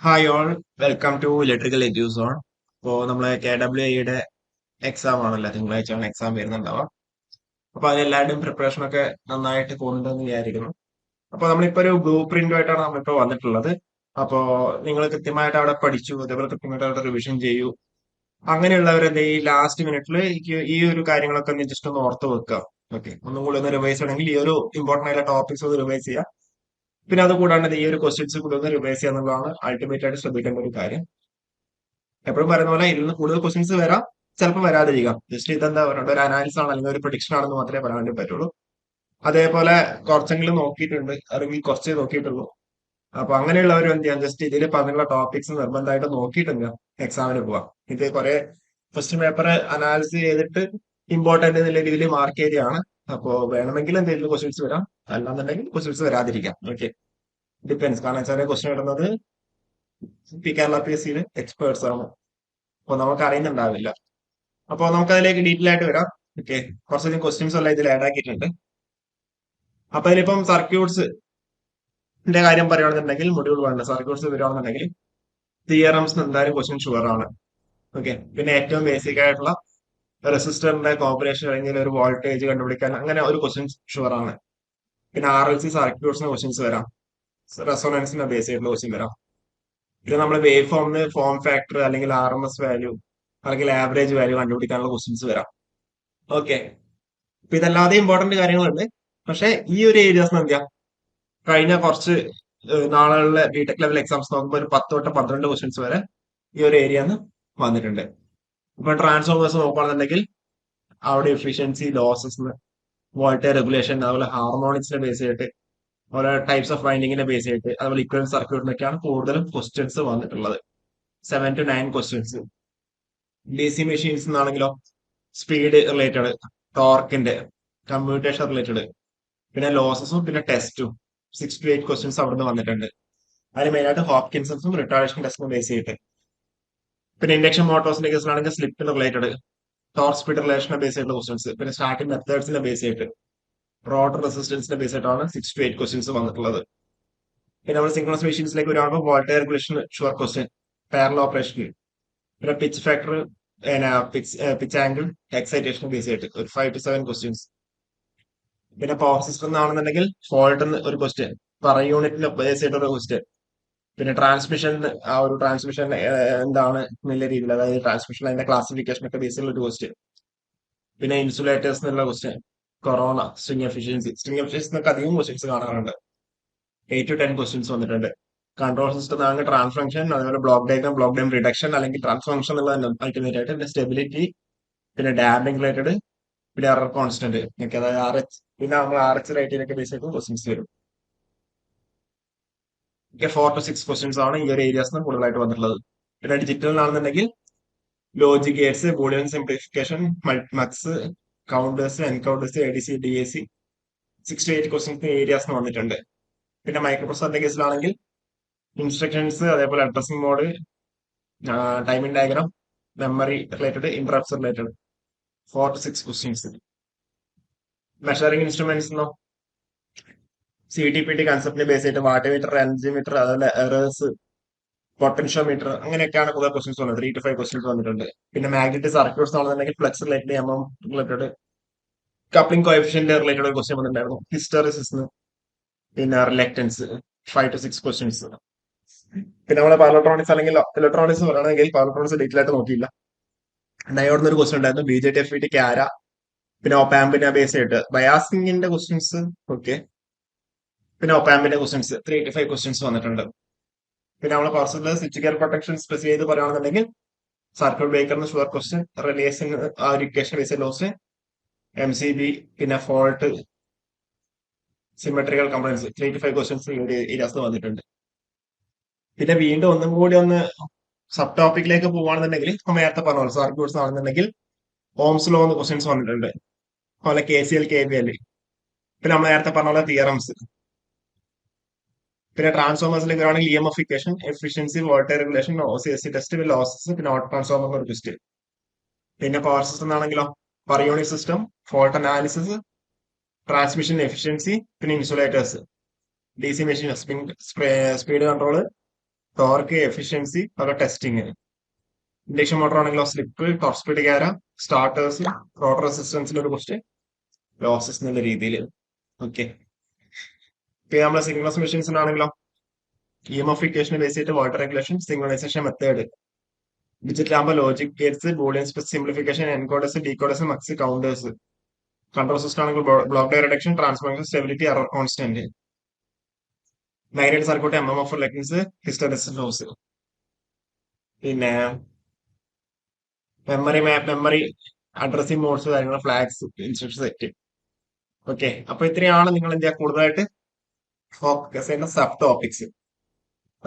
Hi all, welcome to electrical എഡ്യൂസ് ഓൺ. ഇപ്പോൾ നമ്മളെ KWIയുടെ എക്സാം ആണല്ലോ, തിങ്കളാഴ്ചയാണ് എക്സാം വരുന്നുണ്ടാവുക. അപ്പൊ അതിലെല്ലാവരുടെയും പ്രിപ്പറേഷൻ ഒക്കെ നന്നായിട്ട് പോകുന്നുണ്ടെന്ന് വിചാരിക്കുന്നു. അപ്പൊ നമ്മളിപ്പോ ഒരു ബ്ലൂ പ്രിന്റുമായിട്ടാണ് നമ്മളിപ്പോ വന്നിട്ടുള്ളത്. അപ്പോ നിങ്ങൾ കൃത്യമായിട്ട് അവിടെ പഠിച്ചു, അതേപോലെ കൃത്യമായിട്ട് അവിടെ റിവിഷൻ ചെയ്യൂ. അങ്ങനെയുള്ളവരെന്ത് ഈ ലാസ്റ്റ് മിനിറ്റിൽ ഈ ഒരു കാര്യങ്ങളൊക്കെ ഒന്ന് ജസ്റ്റ് ഒന്ന് ഓർത്ത് വെക്കുക. ഓക്കെ, ഒന്നും കൂടി ഒന്ന് റിവൈസ് ചെയ്യണമെങ്കിൽ ഈ ഒരു ഇമ്പോർട്ടന്റ് ആയിട്ടുള്ള ടോപ്പിക്സ് ഒന്ന് റിവൈസ് ചെയ്യുക. പിന്നെ അത് കൂടാണ്ട് ഈ ഒരു ക്വസ്റ്റ്യൻസ് കൂടി ഒന്ന് റിവൈസ് ചെയ്യുക എന്നുള്ളതാണ് അൾട്ടിമേറ്റ് ആയിട്ട് ശ്രദ്ധിക്കേണ്ട ഒരു കാര്യം. എപ്പോഴും പറയുന്ന പോലെ ഇതിൽ നിന്ന് കൂടുതൽ ക്വസ്റ്റ്യൻസ് വരാം, ചിലപ്പോൾ വരാതിരിക്കാം. ജസ്റ്റ് ഇതെന്താ പറയുക, ഒരു അനാലിസിസ് ആണ് അല്ലെങ്കിൽ ഒരു പ്രഡിക്ഷൻ ആണെന്ന് മാത്രമേ പറയാൻ വേണ്ടി പറ്റുള്ളൂ. അതേപോലെ കുറച്ചെങ്കിലും നോക്കിയിട്ടുണ്ട്, അല്ലെങ്കിൽ കുറച്ചേ നോക്കിയിട്ടുള്ളൂ. അപ്പൊ അങ്ങനെയുള്ളവർ എന്ത് ചെയ്യാം, ജസ്റ്റ് ഇതിൽ പറഞ്ഞുള്ള ടോപ്പിക്സ് നിർബന്ധമായിട്ട് നോക്കിയിട്ടുണ്ട് എക്സാമിന് പോവാം. ഇത് കുറെ ക്വസ്റ്റ്യൻ പേപ്പർ അനാലിസിസ് ചെയ്തിട്ട് ഇമ്പോർട്ടന്റ് എന്നുള്ള രീതിയിൽ മാർക്ക് ചെയ്തതാണ്. അപ്പോ വേണമെങ്കിൽ എന്തെങ്കിലും ക്വസ്റ്റ്യൻസ് വരാം, അല്ലാന്നുണ്ടെങ്കിൽ ക്വസ്റ്റ്യൻസ് വരാതിരിക്കാം. Okay, depends. കാരണം വെച്ചാൽ ക്വസ്റ്റ്യൻ ഇടുന്നത് കേരള PSC എക്സ്പേർട്സ് ആണ്, അപ്പൊ നമുക്ക് അറിയുന്നുണ്ടാവില്ല. അപ്പൊ നമുക്ക് അതിലേക്ക് ഡീറ്റെയിൽ ആയിട്ട് വരാം. ഓക്കെ, കുറച്ചധികം ക്വസ്റ്റ്യൻസ് എല്ലാം ഇതിൽ ആഡ് ആക്കിയിട്ടുണ്ട്. അപ്പൊ ഇതിലിപ്പം സർക്യൂട്ട്സിന്റെ കാര്യം പറയുകയാണെന്നുണ്ടെങ്കിൽ മൊഡ്യൂൾ 1 സർക്യൂട്ട്സ് വരികയാണെന്നുണ്ടെങ്കിൽ തിയറംസ് എന്തായാലും ക്വസ്റ്റ്യൻ ഷുവർ ആണ്. ഓക്കെ, പിന്നെ ഏറ്റവും ബേസിക് ആയിട്ടുള്ള റെസിസ്റ്ററിന്റെ കോമ്പിനേഷൻ അല്ലെങ്കിൽ ഒരു വോൾട്ടേജ് കണ്ടുപിടിക്കാൻ അങ്ങനെ ഒരു ക്വസ്റ്റ്യൻ ഷുവർ ആണ്. പിന്നെ RLC സർക്യൂട്ട്സിന്റെ ക്വസ്റ്റ്യൻസ് വരാം, റെസൊണൻസിന്റെ ബേസ് ചെയ്തിട്ടുള്ള ക്വസ്റ്റ്യൻ വരാം. പിന്നെ നമ്മൾ വേവ് ഫോമിന് ഫോം ഫാക്ടർ അല്ലെങ്കിൽ RMS വാല്യൂ അല്ലെങ്കിൽ ആവറേജ് വാല്യൂ കണ്ടുപിടിക്കാനുള്ള ക്വസ്റ്റ്യൻസ് വരാം. ഓക്കെ, അപ്പൊ ഇതല്ലാതെ ഇമ്പോർട്ടന്റ് കാര്യങ്ങളുണ്ട്. പക്ഷെ ഈ ഒരു ഏരിയാസ് എന്ത് ചെയ്യാം, കഴിഞ്ഞ കുറച്ച് നാളുകളിലെ ബിടെക് ലെവൽ എക്സാംസ് നോക്കുമ്പോൾ ഒരു 10 തൊട്ട് 12 ക്വസ്റ്റ്യൻസ് വരെ ഈ ഒരു ഏരിയന്ന് വന്നിട്ടുണ്ട്. ഇപ്പൊ ട്രാൻസ്ഫോമേഴ്സ് നോക്കുകയാണെന്നുണ്ടെങ്കിൽ അവിടെ എഫിഷ്യൻസി, ലോസസ്, വോൾട്ടേജ് റെഗുലേഷൻ, അതുപോലെ ഹാർമോണിക്സിനെ ബേസ് ചെയ്തിട്ട്, അതുപോലെ ടൈപ്സ് ഓഫ് വൈൻഡിങ്ങിനെ ബേസ് ചെയ്തിട്ട്, അതുപോലെ ഇക്വലന്റ് സർക്യൂട്ടിനൊക്കെയാണ് കൂടുതലും ക്വസ്റ്റ്യൻസ് വന്നിട്ടുള്ളത്. 7 to 9 ക്വസ്റ്റ്യൻസ്. DC മെഷീൻസ് എന്നാണെങ്കിലോ സ്പീഡ് റിലേറ്റഡ്, ടോർക്കിന്റെ, കമ്മ്യൂട്ടേഷൻ റിലേറ്റഡ്, പിന്നെ ലോസസും പിന്നെ ടെസ്റ്റും 6 to 8 ക്വസ്റ്റ്യൻസ് അവിടുന്ന് വന്നിട്ടുണ്ട്. അതിന് മെയിനായിട്ട് ഹോപ്കിൻസൺസും റിട്ടാർഡേഷൻ ടെസ്റ്റും ബേസ് ചെയ്തിട്ട്. പിന്നെ ഇൻഡക്ഷൻ മോട്ടോഴ്സിന്റെ കേസിലാണെങ്കിൽ സ്ലിപ്പിന് റിലേറ്റഡ്, ടോർക്ക് സ്പീഡ് റിലേഷനെ ബേസ് ചെയ്തിട്ടുള്ള ക്വസ്റ്റ്യൻസ്, പിന്നെ സ്റ്റാർട്ടിംഗ് മെത്തേഡ്സിനെ ബേസ് ചെയ്തിട്ട്, റോട്ടർ റെസിസ്റ്റൻസിനെ ബേസ് ചെയ്തിട്ടാണ് 6 to 8 ക്വസ്റ്റ്യൻസ് വന്നിട്ടുള്ളത്. പിന്നെ നമ്മൾ സിംഗ്രണസ് മെഷീൻസിലേക്ക് വരുമ്പോൾ voltage regulation sure question, parallel operation, പിന്നെ പിച്ച് ഫാക്ടർ, പിന്നെ പിച്ച് ആംഗിൾ, എക്സൈറ്റേഷൻ ബേസ് ചെയ്തിട്ട് ഒരു 5 to 7 ക്വസ്റ്റ്യൻസ്. പിന്നെ പവർ സിസ്റ്റം എന്നാണെന്നുണ്ടെങ്കിൽ ഫോൾട്ട് ഒരു ക്വസ്റ്റ്യൻ, പെർ യൂണിറ്റിന് ബേസ് ചെയ്തിട്ടുള്ള ക്വസ്റ്റ്യൻ. പിന്നെ ട്രാൻസ്മിഷൻ, ആ ഒരു ട്രാൻസ്മിഷൻ എന്താണ് എന്നുള്ള രീതിയിൽ, അതായത് ട്രാൻസ്മിഷൻ അതിന്റെ ക്ലാസിഫിക്കേഷൻ ഒക്കെ ബേസ് ചെയ്തുള്ള ഒരു ക്വസ്റ്റ്യൻ. പിന്നെ ഇൻസുലേറ്റേഴ്സ് എന്നുള്ള ക്വസ്റ്റ്യൻ, കൊറോണ, സ്ട്രിങ് എഫിഷ്യൻസി എന്നൊക്കെ അധികം ക്വസ്റ്റ്യൻസ് കാണാറുണ്ട്. 8 to 10 ക്വസ്റ്റ്യൻസ് വന്നിട്ടുണ്ട്. കൺട്രോൾ സിസ്റ്റം ആണെങ്കിൽ ട്രാൻസ്ഫങ്ഷൻ, അതുപോലെ ബ്ലോക്ക് ഡയം റിഡക്ഷൻ അല്ലെങ്കിൽ ട്രാൻസ്ഫങ്ഷൻ എന്നുള്ള അൾട്ടിമേറ്റ് ആയിട്ട്, പിന്നെ സ്റ്റെബിലിറ്റി, പിന്നെ ഡാമ്പിംഗ് റിലേറ്റഡ്, പിന്നെ എറർ കോൺസ്റ്റന്റ് ഒക്കെ, അതായത് RH, പിന്നെ നമ്മൾ RH റേറ്റിനൊക്കെ ബേസ് ചെയ്ത് ക്വസ്റ്റ്യൻസ് വരും. 4 to 6 ക്വസ്റ്റ്യൻസ് ആണ് ഈ ഒരു ഏരിയാസ് കൂടുതലായിട്ട് വന്നിട്ടുള്ളത്. പിന്നെ ഡിജിറ്റലിനാണെന്നുണ്ടെങ്കിൽ logic gates, Boolean simplification, multimux, counters, encounters, ADC, DAC, 6 to 8 questions areas വന്നിട്ടുണ്ട്. പിന്നെ മൈക്രോപ്രൊസസറിന്റെ കേസിലാണെങ്കിൽ ഇൻസ്ട്രക്ഷൻസ്, അതേപോലെ addressing mode, timing diagram, memory related, interrupts related, 4 to 6 questions. Measuring instruments എന്നോ CTPT കൺസെപ്റ്റിനെ ബേസ് ചെയ്തിട്ട് വാട്ട് മീറ്റർ, എനർജി മീറ്റർ, അതുപോലെ errors, potentiometer, അങ്ങനെയൊക്കെയാണ് കൂടുതൽ ക്വസ്റ്റ്യൻസ് വന്നത്. 3 to 5 ക്വസ്റ്റ്യൻസ് വന്നിട്ടുണ്ട്. പിന്നെ മാഗ്നറ്റിക് സർക്യൂട്ട്സ് ആണെന്നുണ്ടെങ്കിൽ flux related, related, coupling coefficient related question വന്നിട്ടുണ്ടായിരുന്നു. ഹിസ്റ്ററിസിസ്, പിന്നെ റിലക്ടൻസ്, 5 to 6 ക്വസ്റ്റ്യൻസ്. പിന്നെ നമ്മളെ പവർ ഇലക്ട്രോണിക്സ് അല്ലെങ്കിൽ ഇലക്ട്രോണിക്സ് പറയുകയാണെങ്കിൽ പവർ ഇലക്ട്രോണിക്സ് ഡീറ്റെയിൽ ആയിട്ട് നോക്കിയില്ല. ഡയോഡിന് ഒരു ക്വസ്റ്റ്യൻ ഉണ്ടായിരുന്നു, BJT, FET, ക്യാര, പിന്നെ ഒപാമ്പിനെ ബേസ് ചെയ്തിട്ട് ബയാസിംഗിന്റെ ക്വസ്റ്റ്യൻസ്. ഓക്കെ, പിന്നെ ഒപാമ്പിന്റെ ക്വസ്റ്റ്യൻസ് 3 to 5 ക്വസ്റ്റ്യൻസ് വന്നിട്ടുണ്ട്. പിന്നെ നമ്മൾ കുറച്ചുള്ള സ്വിച്ച് ഗിയർ പ്രൊട്ടക്ഷൻ സ്പെസിഫൈ ചെയ്ത് പറയുകയാണെന്നുണ്ടെങ്കിൽ സർക്യൂട്ട് ബ്രേക്കറിന് ഷുവർ ക്വസ്റ്റ്യൻ, റിലേഷൻ ആ ഒരു ഇക്വേഷൻ ബേസ് ലോസ്, MCB, പിന്നെ fault, symmetrical components, 3 to 5 questions ഈ ഒരു ഏരിയാസ് വന്നിട്ടുണ്ട്. പിന്നെ വീണ്ടും ഒന്നും കൂടി ഒന്ന് സബ് ടോപ്പിക്കിലേക്ക് പോവുകയാണെന്നുണ്ടെങ്കിൽ നമ്മൾ നേരത്തെ പറഞ്ഞ സർക്യൂട്ട്സ് ആണെന്നുണ്ടെങ്കിൽ ഓംസ് ലോ എന്ന് ക്വസ്റ്റ്യൻസ് വന്നിട്ടുണ്ട്, അതുപോലെ KCL, KVL, പിന്നെ നമ്മൾ നേരത്തെ പറഞ്ഞ പോലെ തിയറംസ്. പിന്നെ ട്രാൻസ്ഫോമേഴ്സിലേക്ക് ആണെങ്കിൽ EMF equation, efficiency, voltage regulation, OCSC test, പിന്നെ ലോസസ്, പിന്നെ ഓട്ടോ ട്രാൻസ്ഫോമർ ഒരു ക്വസ്റ്റ്യൻ. പിന്നെ പവർ സിസ്റ്റം ആണെങ്കിലോ per unit system, fault analysis, transmission efficiency, പിന്നെ insulators, DC machine, speed control, torque, efficiency, അതൊക്കെ ടെസ്റ്റിങ്. ഇൻഡക്ഷൻ മോട്ടർ ആണെങ്കിലോ സ്ലിപ്പ്, ടോർക്ക് സ്പീഡ് കയറാം, starters, rotor റെസിസ്റ്റൻസിൽ ഒരു ക്വസ്റ്റ്യൻ, ലോസസ് എന്നുള്ള രീതിയിൽ. ഓക്കെ. പിന്നെ നമ്മളെ സിംഗ്ലസ് മെഷീൻസിനാണെങ്കിലോ EMF ഇക്വേഷൻ ബേസ് ചെയ്തിട്ട് വാട്ടർ റെഗുലേഷൻ, സിംഗ്രണൈസേഷൻ മെത്തേഡ്. ഡിജിറ്റൽ ആകുമ്പോൾ logic gates, Boolean simplification, encoders, decoders, mux counters. Control system ആണെങ്കിൽ block reduction, transformation, stability, error constant. Magnetic circuit, MMF reluctance, hysteresis loss. പിന്നെ memory map, memory addressing modes, കാര്യങ്ങൾ, flags, instruction set. Okay. അപ്പൊ ഇത്രയാണ് നിങ്ങൾ എന്ത് ചെയ്യുക കൂടുതലായിട്ട് focus ചെയ്യുന്ന സബ് ടോപ്പിക്സ്.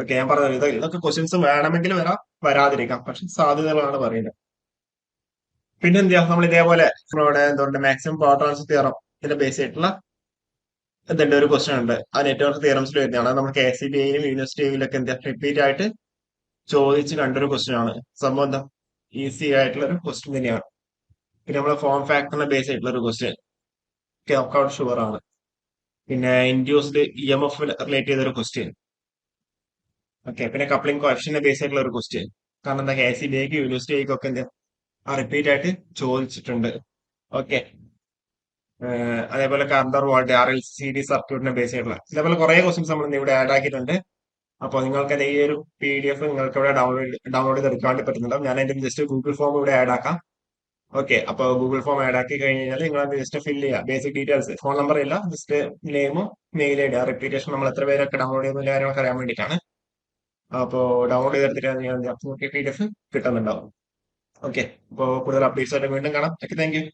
ഓക്കെ. ഞാൻ പറഞ്ഞത് ഇതൊക്കെ ക്വസ്റ്റ്യൻസ് വേണമെങ്കിൽ വരാം, വരാതിരിക്കാം, പക്ഷെ സാധ്യതകളാണ് പറയുന്നത്. പിന്നെ എന്ത് ചെയ്യാം, നമ്മൾ ഇതേപോലെ നമ്മുടെ എന്തുകൊണ്ട് മാക്സിമം പവർ ട്രാൻസ്ഫർ തിയറം ഇതിന്റെ ബേസ് ആയിട്ടുള്ള ഇതിന്റെ ഒരു ക്വസ്റ്റ്യൻ ഉണ്ട്. ആ നെറ്റ്വർക്ക് തിയറംസിൽ വരുന്നതാണ്. അത് നമ്മൾ KCBAയിലും യൂണിവേഴ്സിറ്റി ഐയിലൊക്കെ എന്താ റിപ്പീറ്റ് ആയിട്ട് ചോദിച്ച് കണ്ടൊരു ക്വസ്റ്റ്യൻ ആണ്. സംഭവം എന്താ ഈസി ആയിട്ടുള്ള ഒരു ക്വസ്റ്റ്യൻ തന്നെയാണ്. പിന്നെ നമ്മളെ ഫോം ഫാക്ടറിനെ ബേസ് ആയിട്ടുള്ള ഒരു ക്വസ്റ്റ്യൻ ഔട്ട് ഷുവർ ആണ്. പിന്നെ ഇൻഡ്യൂസ്ഡ് EMF റിലേറ്റ് ചെയ്ത ഒരു ക്വസ്റ്റ്യൻ. ഓക്കെ. പിന്നെ കപ്ലിംഗ് കോഎഫിഷ്യന്റിനെ ബേസ് ആയിട്ടുള്ള ഒരു ക്വസ്റ്റ്യൻ. കാരണം എന്താ KCBAക്ക് യൂണിവേഴ്സിറ്റി ഐക്ക് ഒക്കെ എന്താ റിപ്പീറ്റ് ആയിട്ട് ചോദിച്ചിട്ടുണ്ട്. ഓക്കെ. അതേപോലെ കറണ്ടർ വോൾട്ട്, RLCD സർക്യൂട്ടിനെ ബേസ് ചെയ്തിട്ടുള്ള ഇതേപോലെ കുറെ ക്വസ്റ്റ്യൻസ് നമ്മൾ ഇവിടെ ആഡ് ആക്കിയിട്ടുണ്ട്. അപ്പോൾ നിങ്ങൾക്ക് ഈ ഒരു PDF നിങ്ങൾക്ക് ഇവിടെ ഡൗൺലോഡ് ചെയ്ത് എടുക്കാൻ വേണ്ടി പറ്റുന്നുണ്ടാവും. ഞാൻ അതിന്റെ ജസ്റ്റ് ഗൂഗിൾ ഫോം ഇവിടെ ആഡ് ആക്കാം. ഓക്കെ. അപ്പോൾ ഗൂഗിൾ ഫോം ആഡ് ആക്കി കഴിഞ്ഞാൽ നിങ്ങൾ അത് ജസ്റ്റ് ഫില്ല് ചെയ്യുക. ബേസിക് ഡീറ്റെയിൽസ്, ഫോൺ നമ്പർ ഇല്ല, ജസ്റ്റ് നെയിമും മെയിൽ ID, റിപ്പീറ്റേഷൻ നമ്മൾ എത്ര പേരൊക്കെ ഡൗൺലോഡ് ചെയ്യുന്ന കാര്യങ്ങളൊക്കെ അറിയാൻ വേണ്ടിയിട്ടാണ്. അപ്പോൾ ഡൗൺലോഡ് ചെയ്തെടുത്തിട്ട് നിങ്ങൾക്ക് PDF കിട്ടുന്നുണ്ടാവും. ഓക്കെ. അപ്പോൾ കൂടുതൽ അപ്ഡേറ്റ്സ് ആയിട്ട് വീണ്ടും കാണാം. ഓക്കെ. Thank you.